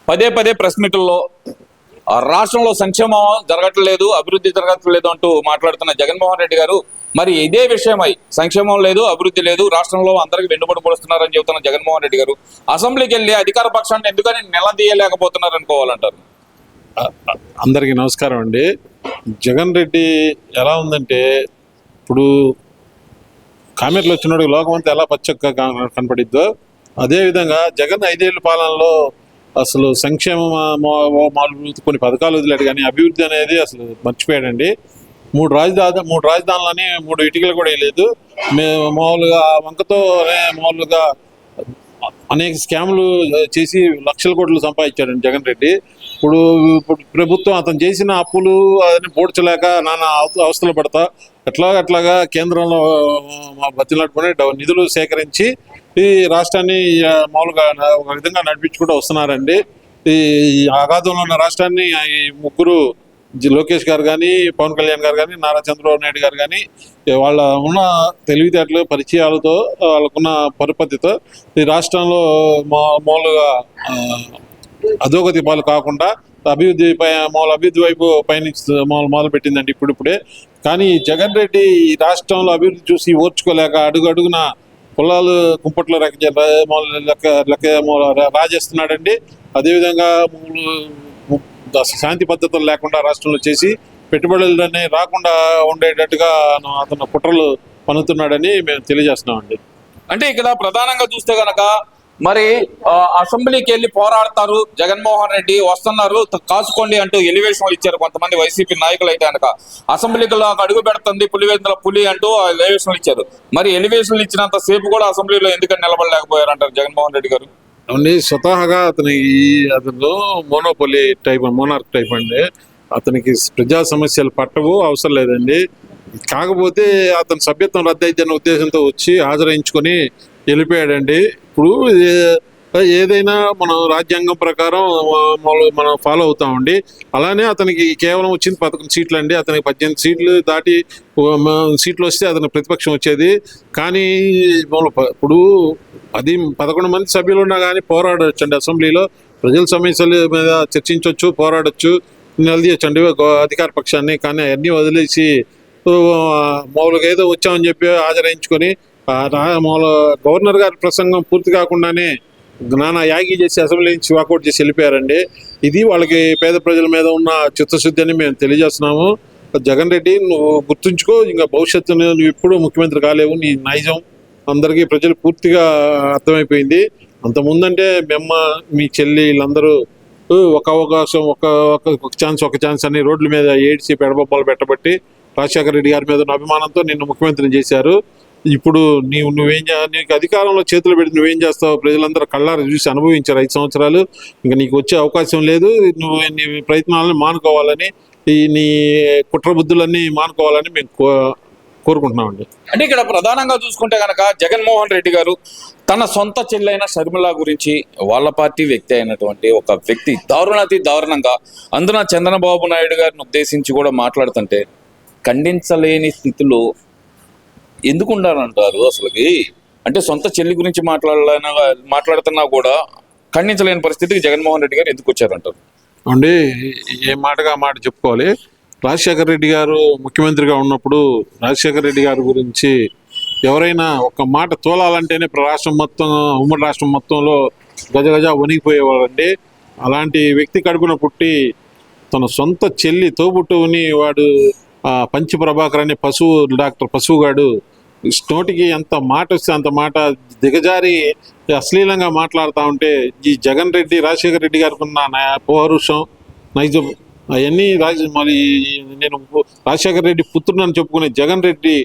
పదే పదే ప్రెస్ మీట్లలో రాష్ట్రంలో సంక్షేమం జరగట్లేదు, అభివృద్ధి జరగట్లేదు అంటూ మాట్లాడుతున్న జగన్మోహన్ రెడ్డి గారు మరి ఇదే విషయమై సంక్షేమం లేదు, అభివృద్ధి లేదు, రాష్ట్రంలో అందరికి వెన్నుబడి పొడుస్తున్నారని చెబుతున్న జగన్మోహన్ రెడ్డి గారు అసెంబ్లీకి వెళ్ళి అధికార పక్షాన్ని ఎందుకని నిలదీయలేకపోతున్నారు అనుకోవాలంటారు. అందరికీ నమస్కారం అండి. జగన్ రెడ్డి ఎలా ఉందంటే, ఇప్పుడు కామెంట్లు వచ్చినప్పుడు లోకం అంతా ఎలా పచ్చగా కనపడిద్దో అదేవిధంగా జగన్ 5 ఏళ్ల పాలనలో అసలు సంక్షేమం కొన్ని పథకాలు వదిలేడు, కానీ అభివృద్ధి అనేది అసలు మర్చిపోయాడండి. 3 రాజధానులని 3 ఇటుకలు కూడా వేయలేదు. మేము మామూలుగా వంకతో మామూలుగా అనేక స్కాములు చేసి లక్షల కోట్లు సంపాదించాడండి జగన్ రెడ్డి. ఇప్పుడు ప్రభుత్వం అతను చేసిన అప్పులు అదని పూడ్చలేక నానా అవస్థలు పడతా అట్లాగా కేంద్రంలో బతిలాడుకుని నిధులు సేకరించి ఈ రాష్ట్రాన్ని మామూలుగా ఒక విధంగా నడిపించుకుంటూ వస్తున్నారండి. ఈ అగాధంలో ఉన్న రాష్ట్రాన్ని ఈ ముగ్గురు లోకేష్ గారు కానీ, పవన్ కళ్యాణ్ గారు కానీ, నారా చంద్రబాబు నాయుడు గారు కానీ వాళ్ళ ఉన్న తెలివితేటలు పరిచయాలతో వాళ్ళకున్న పరిపత్తితో ఈ రాష్ట్రంలో మామూలుగా అధోగతి పాలు కాకుండా అభివృద్ధి వైపు మొదలు పెట్టిందండి ఇప్పుడిప్పుడే. కానీ జగన్ రెడ్డి ఈ రాష్ట్రంలో అభివృద్ధి చూసి ఓర్చుకోలేక అడుగున కులాలు కుంపట్లో రాజేస్తున్నాడండి. అదేవిధంగా శాంతి పద్ధతులు లేకుండా రాష్ట్రంలో చేసి పెట్టుబడులన్నీ రాకుండా ఉండేటట్టుగా అతను కుట్రలు పన్నుతున్నాడని మేము తెలియజేస్తున్నామండి. అంటే ఇక్కడ ప్రధానంగా చూస్తే గనక మరి అసెంబ్లీకి వెళ్ళి పోరాడతారు జగన్మోహన్ రెడ్డి, వస్తున్నారు కాసుకోండి అంటూ ఎలివేషన్లు ఇచ్చారు కొంతమంది వైసీపీ నాయకులు. అయితే కనుక అసెంబ్లీకి అడుగు పెడుతుంది పులివెందుల పులి అంటూ ఎలివేషన్లు ఇచ్చారు. మరి ఎలివేషన్లు ఇచ్చినంత సేపు కూడా అసెంబ్లీలో ఎందుకని నిలబడలేకపోయారు అంటారు జగన్మోహన్ రెడ్డి గారు. స్వతహాగా అతను మోనార్క్ టైప్ అండి. అతనికి ప్రజా సమస్యలు పట్టవు, అవసరం లేదండి. కాకపోతే అతని సభ్యత్వం రద్దయిద్దన్న ఉద్దేశంతో వచ్చి హాజరించుకొని వెళ్ళిపోయాడండి. ఇప్పుడు ఏదైనా మనం రాజ్యాంగం ప్రకారం మనం ఫాలో అవుతామండి. అలానే అతనికి కేవలం వచ్చింది 11 సీట్లు అండి. అతనికి 18 సీట్లు దాటి సీట్లు వస్తే అతనికి ప్రతిపక్షం వచ్చేది. కానీ ఇప్పుడు 11 మంది సభ్యులు ఉన్నా కానీ పోరాడవచ్చు అండి. అసెంబ్లీలో ప్రజల సమస్యల మీద చర్చించవచ్చు, పోరాడచ్చు, నిలదీయచ్చండి అధికార పక్షాన్ని. కానీ అవన్నీ వదిలేసి మామూలుగా ఏదో వచ్చామని చెప్పి హాజరించుకొని గవర్నర్ గారి ప్రసంగం పూర్తి కాకుండానే నానా యాగి చేసి అసెంబ్లీ నుంచి వాకౌట్ చేసి వెళ్ళిపోయారండి. ఇది వాళ్ళకి పేద ప్రజల మీద ఉన్న చిత్తశుద్ధి అని మేము తెలియజేస్తున్నాము. జగన్ రెడ్డి, నువ్వు గుర్తుంచుకో, ఇంకా భవిష్యత్తులో నువ్వు ఎప్పుడూ ముఖ్యమంత్రి కాలేవు. నీ నైజం అందరికీ ప్రజలు పూర్తిగా అర్థమైపోయింది. అంతకుముందంటే మీ చెల్లి వీళ్ళందరూ ఒక అవకాశం ఒక ఛాన్స్ అని రోడ్ల మీద ఏడ్చి పెడబొబ్బలు పెట్టబట్టి రాజశేఖర రెడ్డి గారి మీద ఉన్న అభిమానంతో నిన్ను ముఖ్యమంత్రిని చేశారు. ఇప్పుడు నీకు అధికారంలో చేతులు పెట్టి నువ్వేం చేస్తావు? ప్రజలందరూ కళ్ళారా చూసి అనుభవించారు 5 సంవత్సరాలు. ఇంకా నీకు వచ్చే అవకాశం లేదు. నువ్వు నీ ప్రయత్నాలను మానుకోవాలని, నీ కుట్ర బుద్ధులన్నీ మానుకోవాలని మేము కోరుకుంటున్నామండి. అంటే ఇక్కడ ప్రధానంగా చూసుకుంటే కనుక జగన్మోహన్ రెడ్డి గారు తన సొంత చెల్లైన షర్మిల గురించి వాళ్ళ పార్టీ వ్యక్తి అయినటువంటి ఒక వ్యక్తి దారుణంగా అందున చంద్రబాబు నాయుడు గారిని ఉద్దేశించి కూడా మాట్లాడుతుంటే ఖండించలేని స్థితిలో ఎందుకు ఉండాలంటారు అసలుకి? అంటే సొంత చెల్లి గురించి మాట్లాడుతున్నా కూడా ఖండించలేని పరిస్థితికి జగన్మోహన్ రెడ్డి గారు ఎందుకు వచ్చారంటారు అండి? ఏ మాటగా మాట చెప్పుకోవాలి. రాజశేఖర రెడ్డి గారు ముఖ్యమంత్రిగా ఉన్నప్పుడు రాజశేఖర రెడ్డి గారి గురించి ఎవరైనా ఒక మాట తోలాలంటేనే ఉమ్మడి రాష్ట్రం మొత్తంలో గజగజ వణిగిపోయేవాడండి. అలాంటి వ్యక్తి కడుపున పుట్టి తన సొంత చెల్లి తోబుట్టుని వాడు పంచి ప్రభాకర్ అనే డాక్టర్ పశువుగాడు నోటికి ఎంత మాట వస్తే అంత మాట దిగజారి అశ్లీలంగా మాట్లాడుతూ ఉంటే ఈ జగన్ రెడ్డి రాజశేఖర రెడ్డి గారికి ఉన్న పౌరుషం, నైజం అవన్నీ మరి నేను రాజశేఖర రెడ్డి పుత్రుడు అని చెప్పుకునే జగన్ రెడ్డి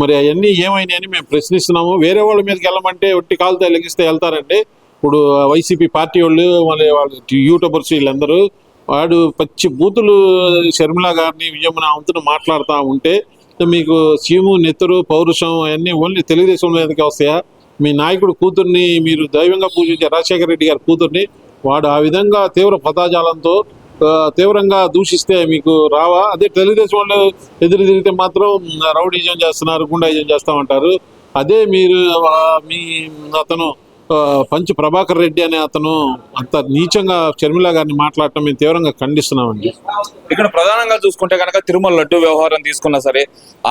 మరి అవన్నీ ఏమైనాయని మేము ప్రశ్నిస్తున్నాము. వేరే వాళ్ళ మీదకి వెళ్ళమంటే ఒట్టి కాలుతో లెగిస్తే వెళ్తారండి. ఇప్పుడు వైసీపీ పార్టీ వాళ్ళు యూట్యూబర్స్ వీళ్ళందరూ వాడు పచ్చి బూతులు షర్మిల గారిని విజయమున వంతును మాట్లాడుతూ ఉంటే మీకు చీము, నెత్తరు, పౌరుషం అవన్నీ ఓన్లీ తెలుగుదేశం మీదకి వస్తాయా? మీ నాయకుడు కూతుర్ని మీరు దైవంగా పూజించే రాజశేఖర రెడ్డి గారి కూతుర్ని వాడు ఆ విధంగా తీవ్ర పదాజాలంతో తీవ్రంగా దూషిస్తే మీకు రావా? అదే తెలుగుదేశం వాళ్ళు ఎదురు తిరిగితే మాత్రం రౌడీజం చేస్తున్నారు, గుండాయిజం చేస్తామంటారు. అదే మీరు అతను పంచు ప్రభాకర్ రెడ్డి అనే అతను అంత నీచంగా షర్మిల గారిని మాట్లాడటం మేము తీవ్రంగా ఖండిస్తున్నామండి. ఇక్కడ ప్రధానంగా చూసుకుంటే కనుక తిరుమల లడ్డు వ్యవహారం తీసుకున్నా సరే,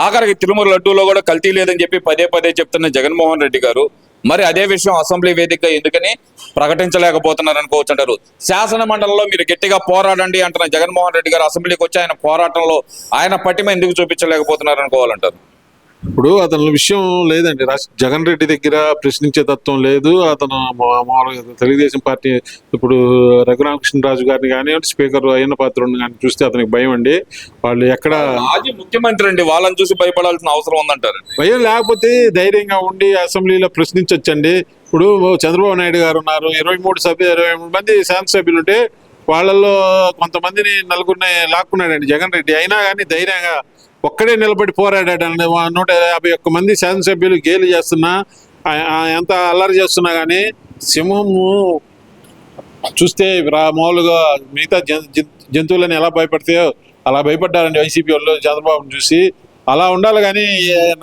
ఆఖరికి తిరుమల లడ్డూలో కూడా కల్తీ లేదని చెప్పి పదే పదే చెప్తున్న జగన్మోహన్ రెడ్డి గారు మరి అదే విషయం అసెంబ్లీ వేదికగా ఎందుకని ప్రకటించలేకపోతున్నారు అనుకోవచ్చు అంటారు. శాసన మండలిలో మీరు గట్టిగా పోరాడండి అంటున్న జగన్మోహన్ రెడ్డి గారు అసెంబ్లీకి వచ్చి ఆయన పోరాటంలో ఆయన పట్టిమ ఎందుకు చూపించలేకపోతున్నారు అనుకోవాలంటారు. ఇప్పుడు అతని విషయం లేదండి. జగన్ రెడ్డి దగ్గర ప్రశ్నించే తత్వం లేదు. అతను మామూలుగా తెలుగుదేశం పార్టీ ఇప్పుడు రఘురామకృష్ణరాజు గారిని కానీ స్పీకర్ అయ్యన్న పాత్రుడిని కానీ చూస్తే అతనికి భయం అండి. వాళ్ళు ఎక్కడ మాజీ ముఖ్యమంత్రి అండి, వాళ్ళని చూసి భయపడాల్సిన అవసరం ఉందంటారు. భయం లేకపోతే ధైర్యంగా ఉండి అసెంబ్లీలో ప్రశ్నించవచ్చండి. ఇప్పుడు చంద్రబాబు నాయుడు గారు ఉన్నారు, 23 మంది శాసనసభ్యులు ఉంటే వాళ్ళల్లో కొంతమందిని నలుగురిని లాక్కున్నాడండి జగన్ రెడ్డి. అయినా కానీ ధైర్యంగా ఒక్కడే నిలబడి పోరాడాడండి. 151 మంది శాసనసభ్యులు గేలి చేస్తున్నా, ఎంత అల్లరి చేస్తున్నా కానీ సింహము చూస్తే మామూలుగా మిగతా జంతువులని ఎలా భయపడతాయో అలా భయపడ్డారండి వైసీపీ వాళ్ళు చంద్రబాబుని చూసి. అలా ఉండాలి కానీ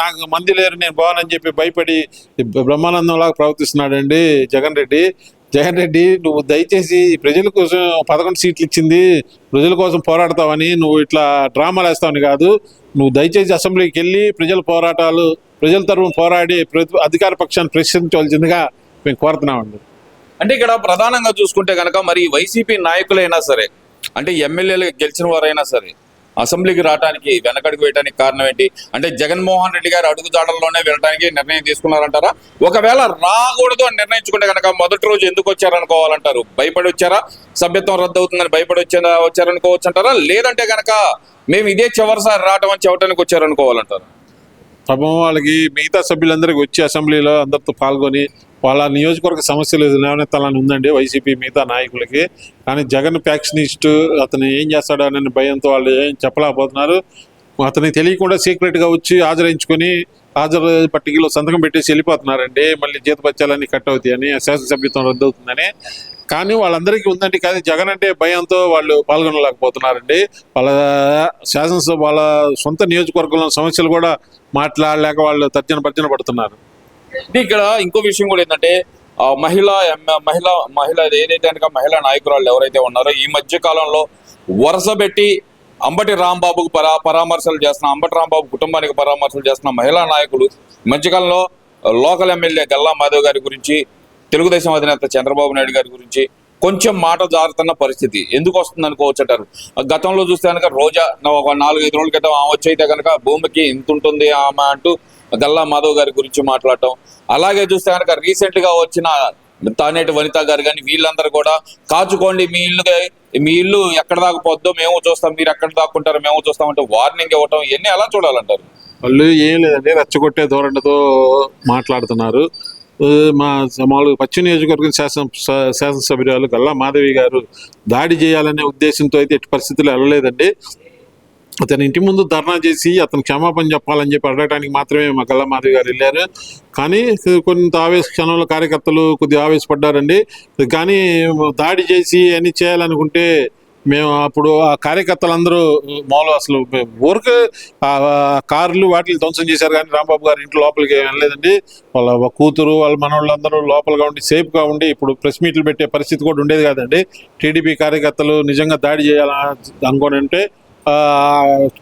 నాకు మంది లేరు నేను బాగునని చెప్పి భయపడి బ్రహ్మానందంలాగా ప్రవర్తిస్తున్నాడండి జగన్ రెడ్డి. జగన్ రెడ్డి, నువ్వు దయచేసి ప్రజల కోసం 11 సీట్లు ఇచ్చింది, ప్రజల కోసం పోరాడతావని నువ్వు ఇట్లా డ్రామాలు వేస్తావని కాదు. నువ్వు దయచేసి అసెంబ్లీకి వెళ్ళి ప్రజల తరఫున పోరాడి అధికార పక్షాన్ని ప్రశ్నించవలసిందిగా మేము కోరుతున్నామండి. అంటే ఇక్కడ ప్రధానంగా చూసుకుంటే కనుక మరి వైసీపీ నాయకులైనా సరే, అంటే ఎమ్మెల్యేలు గెలిచిన వారైనా సరే అసెంబ్లీకి రావడానికి వెనకడుగు వేయడానికి కారణం ఏంటి? అంటే జగన్మోహన్ రెడ్డి గారు అడుగుజాడల్లోనే వెళ్ళడానికి నిర్ణయం తీసుకున్నారంటారా? ఒకవేళ రాకూడదు అని నిర్ణయించుకుంటే కనుక మొదటి రోజు ఎందుకు వచ్చారనుకోవాలంటారు? భయపడి వచ్చారా? సభ్యత్వం రద్దు అవుతుందని భయపడి వచ్చారనుకోవచ్చు అంటారా? లేదంటే కనుక మేము ఇదే చివరిసారి రావటం అని చెప్పడానికి వచ్చారనుకోవాలంటారు? పాపం వాళ్ళకి మిగతా సభ్యులందరికీ వచ్చి అసెంబ్లీలో అందరితో పాల్గొని వాళ్ళ నియోజకవర్గ సమస్యలు లేవనెత్తాలని ఉందండి వైసీపీ మిగతా నాయకులకి. కానీ జగన్ ఫ్యాక్షనిస్ట్ అతను ఏం చేస్తాడో అనే భయంతో వాళ్ళు ఏం చెప్పలేకపోతున్నారు. అతనికి తెలియకుండా సీక్రెట్గా వచ్చి హాజరు పట్టికలో సంతకం పెట్టేసి వెళ్ళిపోతున్నారండి. మళ్ళీ జీతపత్యాలన్నీ కట్ అవుతాయని, శాసనసభ్యత్వం రద్దు అవుతుందని. కానీ వాళ్ళందరికీ ఉందండి, కానీ జగన్ అంటే భయంతో వాళ్ళు పాల్గొనలేకపోతున్నారండి. వాళ్ళ సొంత నియోజకవర్గంలో సమస్యలు కూడా మాట్లాడలేక వాళ్ళు తర్జన పడుతున్నారు. ఇక్కడ ఇంకో విషయం కూడా ఏంటంటే మహిళ ఏదైతే కనుక మహిళా నాయకురాళ్ళు ఎవరైతే ఉన్నారో ఈ మధ్య కాలంలో వరుస పెట్టి అంబటి రాంబాబుకు పరామర్శలు చేస్తున్న, అంబటి రాంబాబు కుటుంబానికి పరామర్శలు చేస్తున్న మహిళా నాయకులు ఈ మధ్యకాలంలో లోకల్ ఎమ్మెల్యే గల్లా మాధవ్ గారి గురించి, తెలుగుదేశం అధినేత చంద్రబాబు నాయుడు గారి గురించి కొంచెం మాట జారుతున్న పరిస్థితి ఎందుకు వస్తుంది అనుకోవచ్చు అంటారు. గతంలో చూస్తే కనుక రోజా ఒక 4-5 రోజుల క్రితం ఆమె వచ్చి అయితే కనుక భూమికి ఇంత ఉంటుంది ఆమె అంటూ గల్లా మాధవ్ గారి గురించి మాట్లాడటం, అలాగే చూస్తే కనుక రీసెంట్ గా వచ్చిన తానేటి వనిత గారు కానీ వీళ్ళందరూ కూడా కాచుకోండి మీ ఇల్లు ఎక్కడ దాకా పోద్దో మేము చూస్తాం, మీరు ఎక్కడ దాక్కుంటారో మేము చూస్తాం అంటే వార్నింగ్ ఇవ్వటం, ఇవన్నీ ఎలా చూడాలంటారు? వాళ్ళు ఏం లేదండి, రెచ్చగొట్టే ధోరణితో మాట్లాడుతున్నారు. మామూలు పశ్చిమ నియోజకవర్గం శాసనసభ్యురాలు గల్లా మాధవి గారు దాడి చేయాలనే ఉద్దేశంతో అయితే ఎట్టి పరిస్థితుల్లో వెళ్ళలేదండి. అతని ఇంటి ముందు ధర్నా చేసి అతను క్షమాపణ చెప్పాలని చెప్పి అడగడానికి మాత్రమే మా గల్లా మాధవి గారు వెళ్ళారు. కానీ కొంత క్షణంలో కార్యకర్తలు కొద్దిగా ఆవేశపడ్డారండి. కానీ దాడి చేసి అన్ని చేయాలనుకుంటే మేము అప్పుడు ఆ కార్యకర్తలందరూ మామూలు అసలు ఊరికి కార్లు వాటిని ధ్వంసం చేశారు. కానీ రాంబాబు గారి ఇంట్లో లోపలికి వెళ్ళలేదండి. వాళ్ళ కూతురు వాళ్ళ మనవాళ్ళందరూ లోపలగా ఉండి సేఫ్గా ఉండి ఇప్పుడు ప్రెస్ మీట్లు పెట్టే పరిస్థితి కూడా ఉండేది కాదండి. టీడీపీ కార్యకర్తలు నిజంగా దాడి చేయాలని అనుకోని అంటే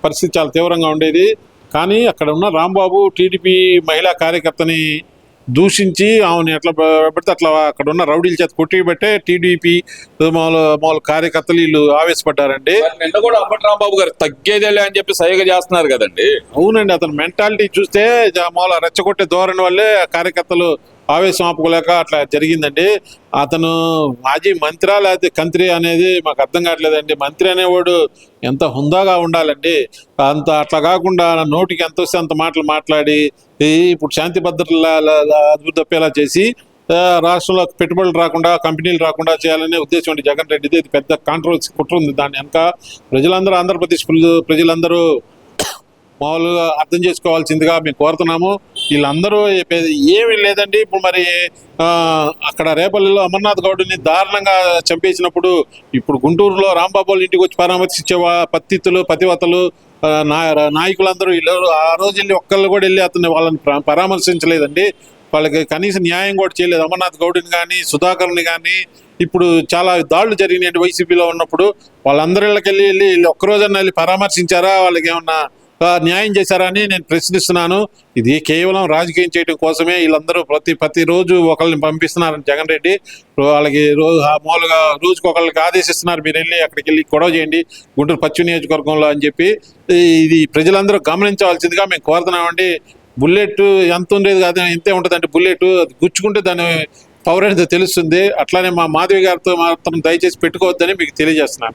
పరిస్థితి చాలా తీవ్రంగా ఉండేది. కానీ అక్కడ ఉన్న రాంబాబు టీడీపీ మహిళా కార్యకర్తని దూషించి ఆమెను ఎట్లా పెడితే అట్లా అక్కడ ఉన్న రౌడీల చేత కొట్టిబట్టే టీడీపీ మామూలు కార్యకర్తలు వీళ్ళు ఆవేశపడ్డారండి. నిన్న కూడా అంబటి రాంబాబు గారు తగ్గేదేలే అని చెప్పి సైగ చేస్తున్నారు కదండి. అవునండి, అతని మెంటాలిటీ చూస్తే మామూలు రెచ్చగొట్టే ధోరణి వల్లే కార్యకర్తలు ఆవేశం ఆపుకోలేక అట్లా జరిగిందండి. అతను మాజీ మంత్రి లేకపోతే కంత్రి అనేది మాకు అర్థం కావట్లేదండి. మంత్రి అనేవాడు ఎంత హుందాగా ఉండాలండి, అట్లా కాకుండా నోటికి ఎంత వస్తే అంత మాటలు మాట్లాడి ఇప్పుడు శాంతి భద్రతలు అదుపు తప్పేలా చేసి రాష్ట్రంలో పెట్టుబడులు రాకుండా కంపెనీలు రాకుండా చేయాలనే ఉద్దేశం అండి జగన్ రెడ్డిది. ఇది పెద్ద కాంట్రవర్సీ కుట్ర ఉంది. దాని వెనక ప్రజలందరూ ఆంధ్రప్రదేశ్ ప్రజలందరూ మామూలుగా అర్థం చేసుకోవాల్సిందిగా మేము కోరుతున్నాము. వీళ్ళందరూ ఏమీ లేదండి. ఇప్పుడు మరి అక్కడ రేపల్లిలో అమర్నాథ్ గౌడ్ని దారుణంగా చంపేసినప్పుడు ఇప్పుడు గుంటూరులో రాంబాబు వాళ్ళ ఇంటికి వచ్చి పరామర్శించే పతివతలు నాయకులందరూ ఆ రోజు వెళ్ళి ఒక్కళ్ళు కూడా వెళ్ళి వాళ్ళని పరామర్శించలేదండి. వాళ్ళకి కనీసం న్యాయం కూడా చేయలేదు. అమర్నాథ్ గౌడ్ని కానీ సుధాకర్ని కానీ ఇప్పుడు చాలా దాడులు జరిగినాయి వైసీపీలో ఉన్నప్పుడు. వాళ్ళందరిళ్ళకి వెళ్ళి ఒక్కరోజన్నా వెళ్ళి పరామర్శించారా, వాళ్ళకి ఏమన్నా న్యాయం చేశారా అని నేను ప్రశ్నిస్తున్నాను. ఇది కేవలం రాజకీయం చేయడం కోసమే వీళ్ళందరూ ప్రతిరోజు ఒకళ్ళని పంపిస్తున్నారు జగన్ రెడ్డి. వాళ్ళకి మామూలుగా రోజుకి ఒకళ్ళకి ఆదేశిస్తున్నారు, మీరు వెళ్ళి అక్కడికి వెళ్ళి గొడవ చేయండి గుంటూరు పశ్చిమ నియోజకవర్గంలో అని చెప్పి. ఇది ప్రజలందరూ గమనించవలసిందిగా మేము కోరుతున్నామండి. బుల్లెట్ ఎంత ఉండేది కాదు, ఇంతే ఉంటుందంటే బుల్లెట్ అది గుచ్చుకుంటే దాని పవర్ అనేది తెలుస్తుంది. అట్లానే మా మాధవి గారితో మాత్రం దయచేసి పెట్టుకోవద్దని మీకు తెలియజేస్తున్నాను.